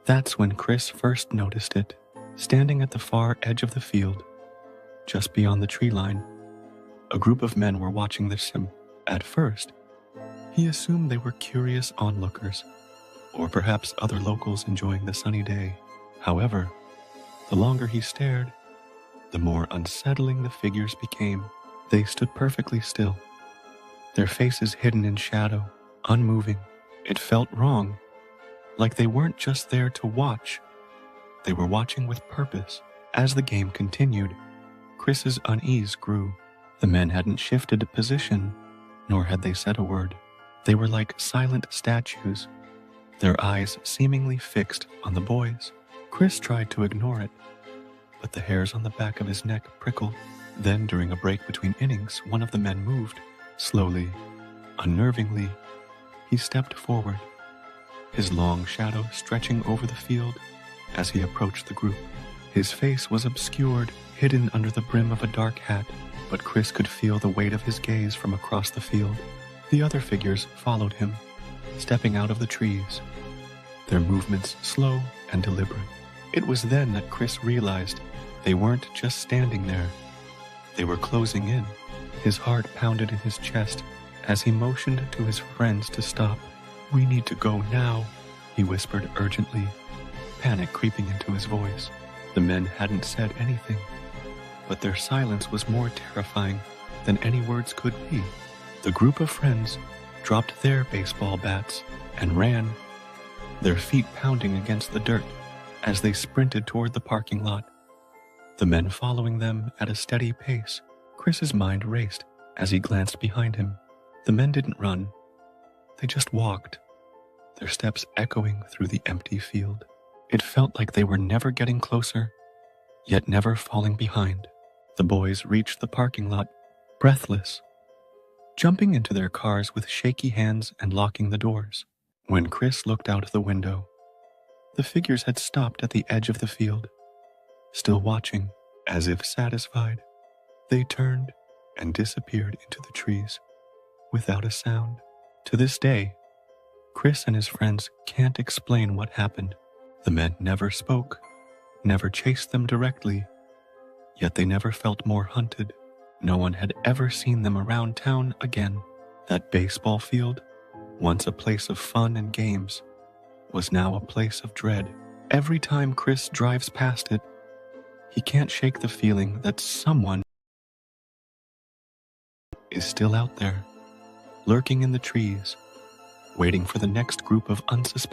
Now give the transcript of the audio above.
That's when Chris first noticed it, standing at the far edge of the field, just beyond the tree line. A group of men were watching the sim. At first, he assumed they were curious onlookers, or perhaps other locals enjoying the sunny day. However, the longer he stared, the more unsettling the figures became. They stood perfectly still, their faces hidden in shadow, unmoving. It felt wrong, like they weren't just there to watch. They were watching with purpose. As the game continued, Chris's unease grew. The men hadn't shifted position, nor had they said a word. They were like silent statues, their eyes seemingly fixed on the boys. Chris tried to ignore it, but the hairs on the back of his neck prickled. Then, during a break between innings, one of the men moved. Slowly, unnervingly, he stepped forward, his long shadow stretching over the field as he approached the group. His face was obscured, hidden under the brim of a dark hat, but Chris could feel the weight of his gaze from across the field. The other figures followed him, stepping out of the trees, their movements slow and deliberate. It was then that Chris realized they weren't just standing there. They were closing in. His heart pounded in his chest as he motioned to his friends to stop. "We need to go now," he whispered urgently, panic creeping into his voice. The men hadn't said anything, but their silence was more terrifying than any words could be. The group of friends dropped their baseball bats and ran, their feet pounding against the dirt as they sprinted toward the parking lot, the men following them at a steady pace. Chris's mind raced as he glanced behind him. The men didn't run. They just walked, their steps echoing through the empty field. It felt like they were never getting closer, yet never falling behind. The boys reached the parking lot, breathless, jumping into their cars with shaky hands and locking the doors. When Chris looked out the window, the figures had stopped at the edge of the field, still watching, as if satisfied. They turned and disappeared into the trees without a sound. To this day, Chris and his friends can't explain what happened. The men never spoke, never chased them directly, yet they never felt more hunted. No one had ever seen them around town again. That baseball field, once a place of fun and games, was now a place of dread. Every time Chris drives past it, he can't shake the feeling that someone is still out there, lurking in the trees, waiting for the next group of unsuspecting